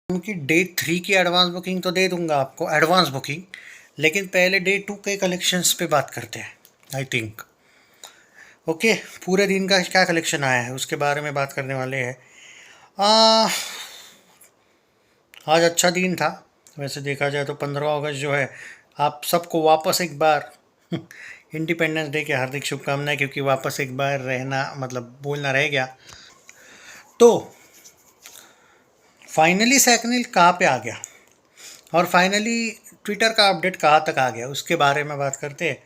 उनकी डे 3 की advance booking तो दे दूंगा आपको, एडवांस बुकिंग। लेकिन पहले डे 2 के कलेक्शंस पे बात करते हैं, आई थिंक। ओके, पूरे दिन का क्या कलेक्शन आया है उसके बारे में बात करने वाले हैं। आ, आज अच्छा दिन था वैसे देखा जाए तो। 15 अगस्त जो है, आप सबको वापस एक बार इंडिपेंडेंस डे की हार्दिक शुभकामनाएं, क्योंकि वापस एक बार रहना मतलब बोलना रह गया। तो फाइनली सैकनिल कहाँ पे आ गया, और फाइनली ट्विटर का अपडेट कहाँ तक आ गया, उसके बारे में बात करते हैं।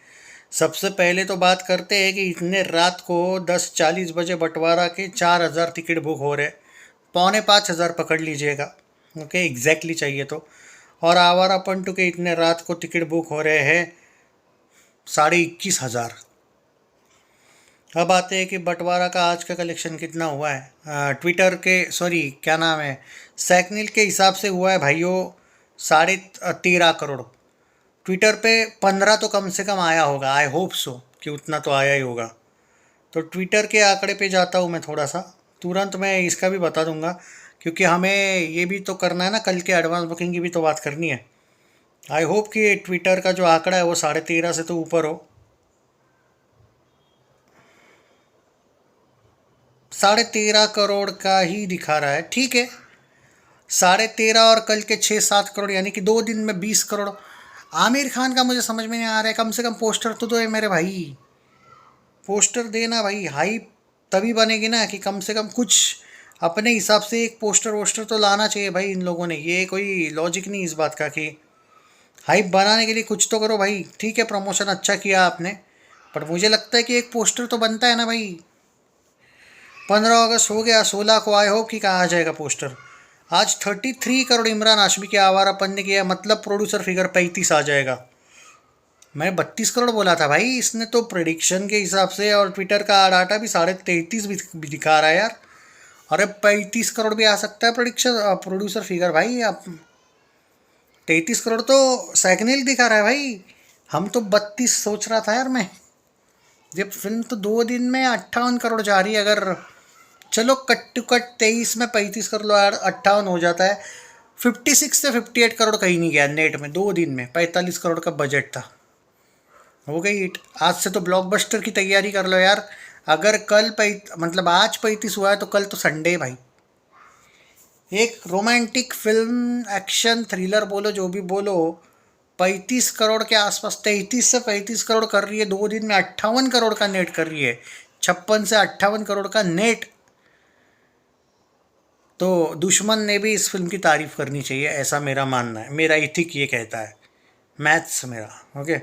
सबसे पहले तो बात करते हैं कि इतने रात को 10:40 बजे बंटवारा के 4,000 टिकट बुक हो रहे, 4,500 पकड़ लीजिएगा। ओके, एग्जैक्टली चाहिए तो। और आवारा पंटू के इतने रात को टिकट बुक हो रहे हैं 21,500। अब आते हैं कि बंटवारा का आज का कलेक्शन कितना हुआ है। ट्विटर के, सॉरी क्या नाम है, सैकनिल के हिसाब से हुआ है भाइयों 13.5 करोड़। ट्विटर पे 15 तो कम से कम आया होगा, आई होप सो कि उतना तो आया ही होगा। तो ट्विटर के आंकड़े पे जाता हूँ मैं थोड़ा सा, तुरंत मैं इसका भी बता दूंगा, क्योंकि हमें ये भी तो करना है ना, कल के एडवांस बुकिंग की भी तो बात करनी है। आई होप कि ट्विटर का जो आंकड़ा है वो 13.5 से तो ऊपर हो। 13.5 करोड़ का ही दिखा रहा है, ठीक है। 13.5 और कल के 6-7 करोड़, यानी कि 2 दिन में 20 करोड़। आमिर खान का मुझे समझ में नहीं आ रहा है, कम से कम पोस्टर तो दो है मेरे भाई, पोस्टर देना भाई। हाइप तभी बनेगी ना कि कम से कम कुछ अपने हिसाब से एक पोस्टर वोस्टर तो लाना चाहिए भाई इन लोगों ने। ये कोई लॉजिक नहीं इस बात का कि हाइप बनाने के लिए कुछ तो करो भाई। ठीक है, प्रमोशन अच्छा किया आपने, पर मुझे लगता है कि एक पोस्टर तो बनता है ना भाई। 15 अगस्त हो गया, 16 को आए हो कि कहाँ आ जाएगा पोस्टर। आज 33 करोड़ इमरान हाशमी के आवारापन ने किया, मतलब प्रोड्यूसर फिगर 35 आ जाएगा। मैं 32 करोड़ बोला था भाई, इसने तो प्रेडिक्शन के हिसाब से, और ट्विटर का डाटा भी 33.5 भी दिखा रहा है यार। अरे 35 करोड़ भी आ सकता है प्रोडिक्शन, प्रोड्यूसर फिगर भाई। आप 33 करोड़ तो सैकनिल दिखा रहा है भाई, हम तो 32 सोच रहा था यार मैं। ये फिल्म तो 2 दिन में 58 करोड़ जा रही है। अगर चलो कट टू कट 23 में 35 कर लो यार, 58 हो जाता है। 56 से 58 करोड़ कहीं नहीं गया नेट में 2 दिन में। 45 करोड़ का बजट था, हो गई हिट। आज से तो ब्लॉकबस्टर की तैयारी कर लो यार। अगर कल मतलब आज 35 हुआ है तो कल तो संडे भाई। एक रोमांटिक फिल्म, एक्शन थ्रिलर बोलो जो भी बोलो, 35 करोड़ के आसपास, 33 से 35 करोड़ कर रही है 2 दिन में। 58 करोड़ का नेट कर रही है, 56 से 58 करोड़ का नेट। तो दुश्मन ने भी इस फिल्म की तारीफ करनी चाहिए, ऐसा मेरा मानना है, मेरा इथिक ये कहता है, मैथ्स मेरा। ओके,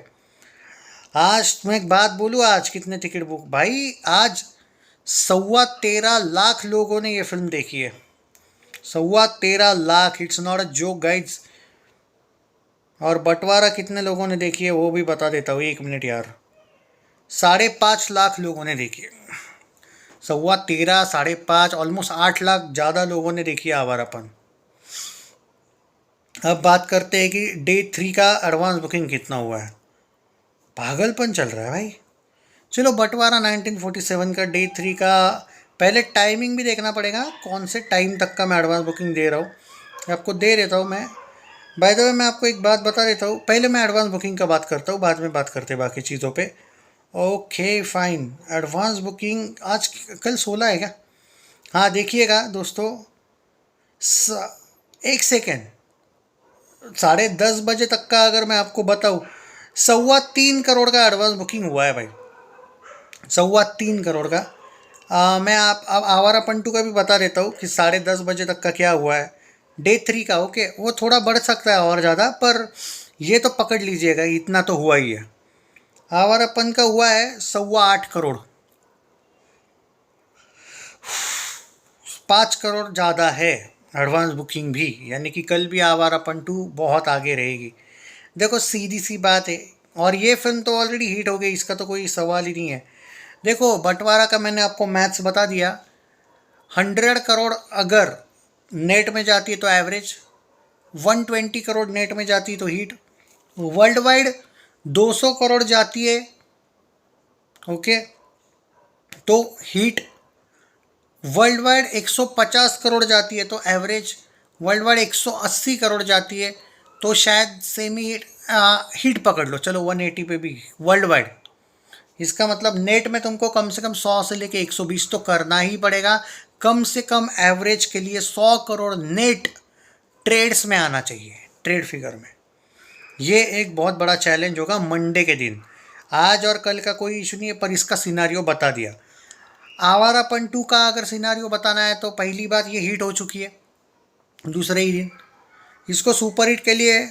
आज मैं एक बात बोलूँ, आज कितने टिकट बुक भाई, आज 13.25 लाख लोगों ने ये फिल्म देखी है। 13.25 lakh, it's not a joke guides. और बंटवारा कितने लोगों ने देखी है वो भी बता देता हूँ, 1 मिनट यार। 5.5 लाख लोगों ने देखी है। 13.25, 5.5, ऑलमोस्ट 8 लाख ज़्यादा लोगों ने देखी है आवारापन। अब बात करते हैं कि डे 3 का एडवांस बुकिंग कितना हुआ है। पागलपन चल रहा है भाई। चलो, बंटवारा 1947 का डे 3 का, पहले टाइमिंग भी देखना पड़ेगा, कौन से टाइम तक का मैं एडवांस बुकिंग दे रहा हूँ, आपको दे देता हूँ मैं। बाय द वे मैं आपको एक बात बता देता हूँ, पहले मैं एडवांस बुकिंग का बात करता हूँ, बाद में बात करते हैं बाकी चीज़ों पे। ओके फाइन, एडवांस बुकिंग आज, कल 16 है क्या? हाँ देखिएगा दोस्तों, एक सेकेंड, 10:30 बजे तक का अगर मैं आपको बताऊँ, 3.25 करोड़ का एडवांस बुकिंग हुआ है भाई। 3.25 करोड़ का। मैं आप अब आवारा पंटू का भी बता देता हूँ कि 10:30 बजे तक का क्या हुआ है डे 3 का। ओके, वो थोड़ा बढ़ सकता है और ज़्यादा, पर ये तो पकड़ लीजिएगा इतना तो हुआ ही है। आवारापन का हुआ है 8.25 करोड़, 5 करोड़ ज़्यादा है एडवांस बुकिंग भी, यानी कि कल भी आवारापन 2 बहुत आगे रहेगी। देखो सीधी सी बात है, और ये फिल्म तो ऑलरेडी हिट हो गई, इसका तो कोई सवाल ही नहीं है। देखो बंटवारा का मैंने आपको मैथ्स बता दिया। 100 करोड़ अगर नेट में जाती है तो एवरेज, 120 करोड़ नेट में जाती है तो हीट, वर्ल्ड वाइड 200 करोड़ जाती है, ओके, तो हीट। वर्ल्ड वाइड 150 करोड़ जाती है तो एवरेज, वर्ल्ड वाइड 180 करोड़ जाती है, तो शायद सेमी हिट पकड़ लो, चलो 180 पे भी वर्ल्ड वाइड। इसका मतलब नेट में तुमको कम से कम 100 से लेके 120 तो करना ही पड़ेगा। कम से कम एवरेज के लिए 100 करोड़ नेट ट्रेड्स में आना चाहिए, ट्रेड फिगर में। ये एक बहुत बड़ा चैलेंज होगा मंडे के दिन। आज और कल का कोई इशू नहीं है, पर इसका सिनारियो बता दिया। आवारापन 2 का अगर सिनारियो बताना है तो पहली बात ये हिट हो चुकी है दूसरे ही दिन। इसको सुपर हिट के लिए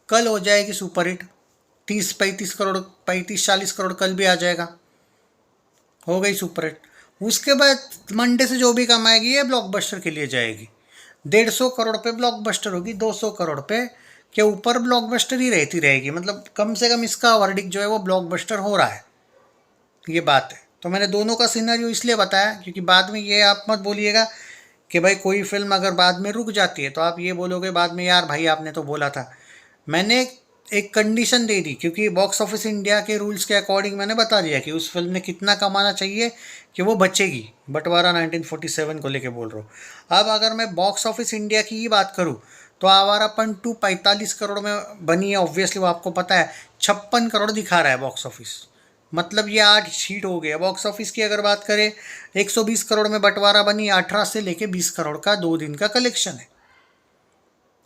कल हो जाएगी सुपर हिट, 30-35 करोड़, 35-40 करोड़ कल भी आ जाएगा, हो गई सुपर हिट। उसके बाद मंडे से जो भी कमाएगी ये ब्लॉकबस्टर के लिए जाएगी। 150 करोड़ पे ब्लॉकबस्टर होगी, 200 करोड़ पे के ऊपर ब्लॉकबस्टर ही रहती रहेगी। मतलब कम से कम इसका वर्डिक जो है वो ब्लॉकबस्टर हो रहा है, ये बात है। तो मैंने दोनों का सिनेरियो इसलिए बताया क्योंकि बाद में ये आप मत बोलिएगा कि भाई कोई फिल्म अगर बाद में रुक जाती है तो आप ये बोलोगे बाद में यार भाई आपने तो बोला था। मैंने एक कंडीशन दे दी क्योंकि बॉक्स ऑफिस इंडिया के रूल्स के अकॉर्डिंग मैंने बता दिया कि उस फिल्म ने कितना कमाना चाहिए कि वो बचेगी। बंटवारा 1947 को लेके बोल रहा हूँ। अब अगर मैं बॉक्स ऑफिस इंडिया की ही बात करूँ तो आवारापन 2 45 करोड़ में बनी है, ऑब्वियसली वो आपको पता है। 56 करोड़ दिखा रहा है बॉक्स ऑफिस, मतलब ये 8 शीट हो गया। बॉक्स ऑफिस की अगर बात करें 120 करोड़ में बंटवारा बनी, 18 से लेके 20 करोड़ का 2 दिन का कलेक्शन है।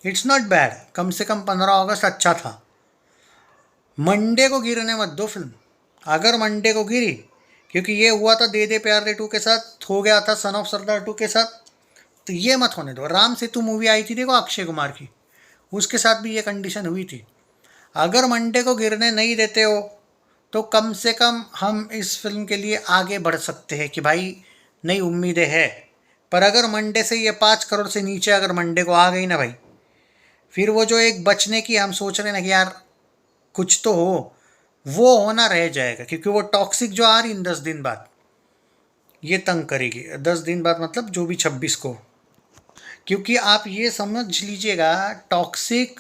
इट्स नॉट बैड, कम से कम 15 अगस्त अच्छा था। मंडे को गिरने मत दो फिल्म। अगर मंडे को गिरी, क्योंकि ये हुआ था दे दे प्यार दे 2 के साथ, हो गया था सन ऑफ सरदार 2 के साथ, तो ये मत होने दो। राम सेतु मूवी आई थी देखो अक्षय कुमार की, उसके साथ भी ये कंडीशन हुई थी। अगर मंडे को गिरने नहीं देते हो तो कम से कम हम इस फिल्म के लिए आगे बढ़ सकते हैं कि भाई नई उम्मीदें हैं। पर अगर मंडे से ये 5 करोड़ से नीचे अगर मंडे को आ गई ना भाई, फिर वो जो एक बचने की हम सोच रहे हैं ना कि यार कुछ तो हो, वो होना रह जाएगा। क्योंकि वो टॉक्सिक जो आ रही 10 दिन बाद ये तंग करेगी। 10 दिन बाद मतलब जो भी 26 को। क्योंकि आप ये समझ लीजिएगा टॉक्सिक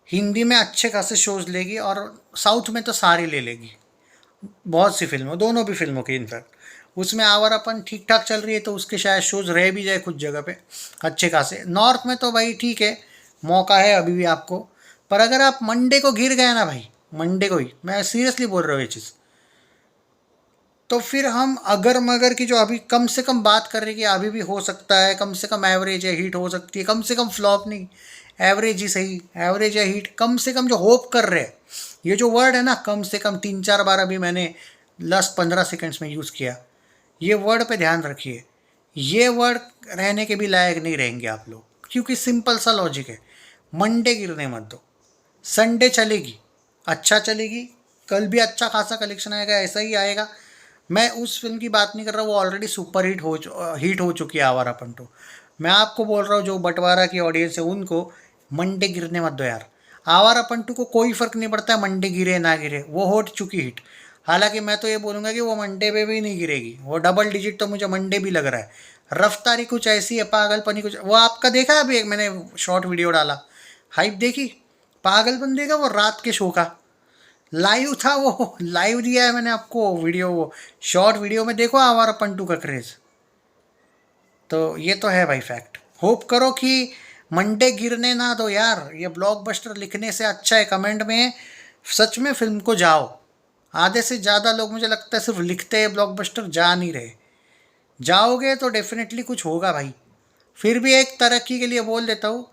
हिंदी में अच्छे खासे शोज लेगी और साउथ में तो सारी ले लेगी, बहुत सी फिल्मों, दोनों भी फिल्मों की इनफैक्ट। उसमें आवारापन ठीक ठाक चल रही है तो उसके शायद शोज रह भी जाए कुछ जगह पे अच्छे खासे। नॉर्थ में तो भाई ठीक है, मौका है अभी भी आपको। पर अगर आप मंडे को गिर गए ना भाई, मंडे को ही मैं सीरियसली बोल रहा हूँ ये चीज़, तो फिर हम अगर मगर की जो अभी कम से कम बात कर रहे हैं कि अभी भी हो सकता है, कम से कम एवरेज या हीट हो सकती है, कम से कम फ्लॉप नहीं, एवरेज ही सही, एवरेज या हीट कम से कम जो होप कर रहे हैं। ये जो वर्ड है ना कम से कम 3-4 बार अभी मैंने लास्ट 15 सेकेंड्स में यूज़ किया, ये वर्ड पे ध्यान रखिए। ये वर्ड रहने के भी लायक नहीं रहेंगे आप लोग, क्योंकि सिंपल सा लॉजिक है। मंडे गिरने मत दो, संडे चलेगी, अच्छा चलेगी, कल भी अच्छा खासा कलेक्शन आएगा, ऐसा ही आएगा। मैं उस फिल्म की बात नहीं कर रहा, वो ऑलरेडी सुपर हिट हो चुकी है आवारापन 2। मैं आपको बोल रहा हूँ जो बंटवारा की ऑडियंस है उनको मंडे गिरने मत दो यार। आवारापन 2 को कोई फ़र्क नहीं पड़ता है मंडे गिरे ना गिरे, वो हो चुकी हिट। हालांकि मैं तो ये बोलूँगा कि वो मंडे पे भी नहीं गिरेगी, वो डबल डिजिट तो मुझे मंडे भी लग रहा है। रफ्तारी कुछ ऐसी है, पागलपनी कुछ, वो आपका देखा है अभी एक मैंने शॉर्ट वीडियो डाला, हाइप देखी पागलपन देखा, वो रात के शो का लाइव था, वो लाइव दिया है मैंने आपको वीडियो, वो शॉर्ट वीडियो में देखो आवारापन 2 का क्रेज़। तो ये तो है भाई फैक्ट। होप करो कि मंडे गिरने ना दो यार। ये ब्लॉकबस्टर लिखने से अच्छा है कमेंट में सच में फिल्म को जाओ। आधे से ज़्यादा लोग मुझे लगता है सिर्फ लिखते हैं ब्लॉकबस्टर, जा नहीं रहे। जाओगे तो डेफिनेटली कुछ होगा भाई। फिर भी एक तरक्की के लिए बोल देता हूँ,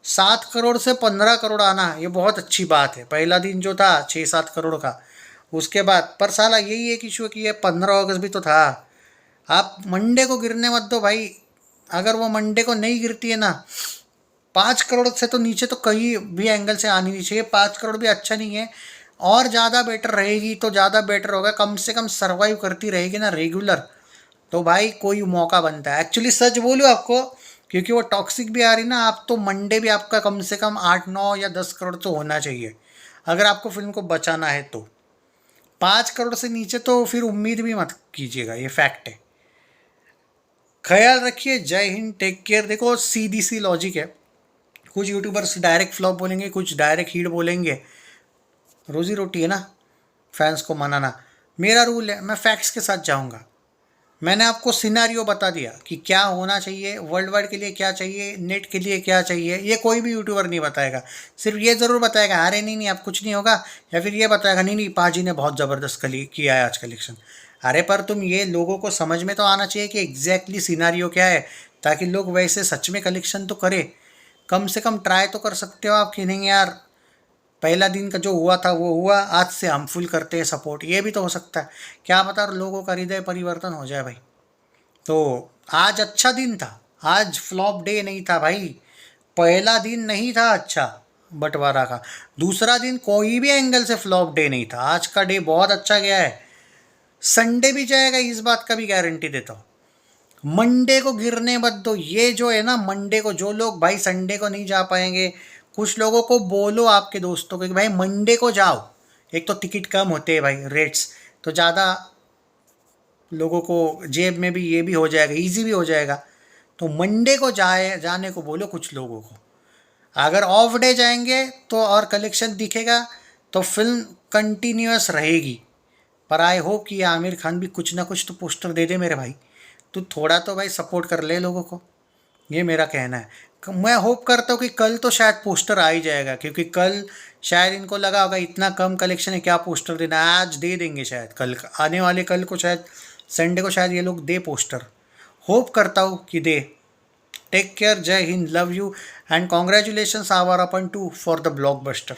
7 करोड़ से 15 करोड़ आना ये बहुत अच्छी बात है। पहला दिन जो था 6-7 करोड़ का, उसके बाद पर साला यही एक इशू है कि ये 15 अगस्त भी तो था। आप मंडे को गिरने मत दो भाई। अगर वो मंडे को नहीं गिरती है ना, 5 करोड़ से तो नीचे तो कहीं भी एंगल से आनी नहीं चाहिए। 5 करोड़ भी अच्छा नहीं है, और ज़्यादा बेटर रहेगी तो ज़्यादा बेटर होगा। कम से कम सर्वाइव करती रहेगी ना रेगुलर, तो भाई कोई मौका बनता है। एक्चुअली सच बोलूँ आपको, क्योंकि वो टॉक्सिक भी आ रही ना, आप तो मंडे भी आपका कम से कम 8-9 या 10 करोड़ तो होना चाहिए अगर आपको फिल्म को बचाना है तो। 5 करोड़ से नीचे तो फिर उम्मीद भी मत कीजिएगा, ये फैक्ट है। ख्याल रखिए, जय हिंद, टेक केयर। देखो सीधी सी लॉजिक है, कुछ यूट्यूबर्स डायरेक्ट फ्लॉप बोलेंगे, कुछ डायरेक्ट हिट बोलेंगे, रोजी रोटी है ना फैंस को मनाना। मेरा रूल है, मैं फैक्ट्स के साथ जाऊंगा। मैंने आपको सिनारियो बता दिया कि क्या होना चाहिए, वर्ल्ड वाइड के लिए क्या चाहिए, नेट के लिए क्या चाहिए। ये कोई भी यूट्यूबर नहीं बताएगा। सिर्फ ये ज़रूर बताएगा अरे नहीं नहीं अब कुछ नहीं होगा, या फिर ये बताएगा नहीं नहीं पाजी ने बहुत ज़बरदस्त किया है आज कलेक्शन। अरे पर तुम ये लोगों को समझ में तो आना चाहिए कि एग्जैक्टली सिनारियो क्या है, ताकि लोग वैसे सच में कलेक्शन तो करें। कम से कम ट्राई तो कर सकते हो आप कि नहीं यार, पहला दिन का जो हुआ था वो हुआ, आज से हम फुल करते हैं सपोर्ट। ये भी तो हो सकता है, क्या पता लोगों का हृदय परिवर्तन हो जाए भाई। तो आज अच्छा दिन था, आज फ्लॉप डे नहीं था भाई। पहला दिन नहीं था अच्छा बंटवारा का, दूसरा दिन कोई भी एंगल से फ्लॉप डे नहीं था। आज का डे बहुत अच्छा गया है। संडे भी जाएगा इस बात का भी गारंटी देता हूँ। मंडे को गिरने मत दो। ये जो है ना मंडे को, जो लोग भाई संडे को नहीं जा पाएंगे, कुछ लोगों को बोलो आपके दोस्तों को कि भाई मंडे को जाओ। एक तो टिकट कम होते हैं भाई, रेट्स तो ज़्यादा, लोगों को जेब में भी ये भी हो जाएगा, इजी भी हो जाएगा। तो मंडे को जाने को बोलो कुछ लोगों को। अगर ऑफ डे जाएंगे तो और कलेक्शन दिखेगा तो फिल्म कंटिन्यूअस रहेगी। पर आई होप कि ये आमिर खान भी कुछ ना कुछ तो पोस्टर दे दे मेरे भाई। तो थोड़ा तो भाई सपोर्ट कर ले लोगों को, ये मेरा कहना है। मैं होप करता हूँ कि कल तो शायद पोस्टर आ ही जाएगा, क्योंकि कल शायद इनको लगा होगा इतना कम कलेक्शन है क्या पोस्टर देना है। आज दे देंगे शायद, कल आने वाले कल को शायद संडे को शायद ये लोग दे पोस्टर। होप करता हूँ कि दे। टेक केयर, जय हिंद, love you and congratulations our अपन टू फॉर द ब्लॉकबस्टर।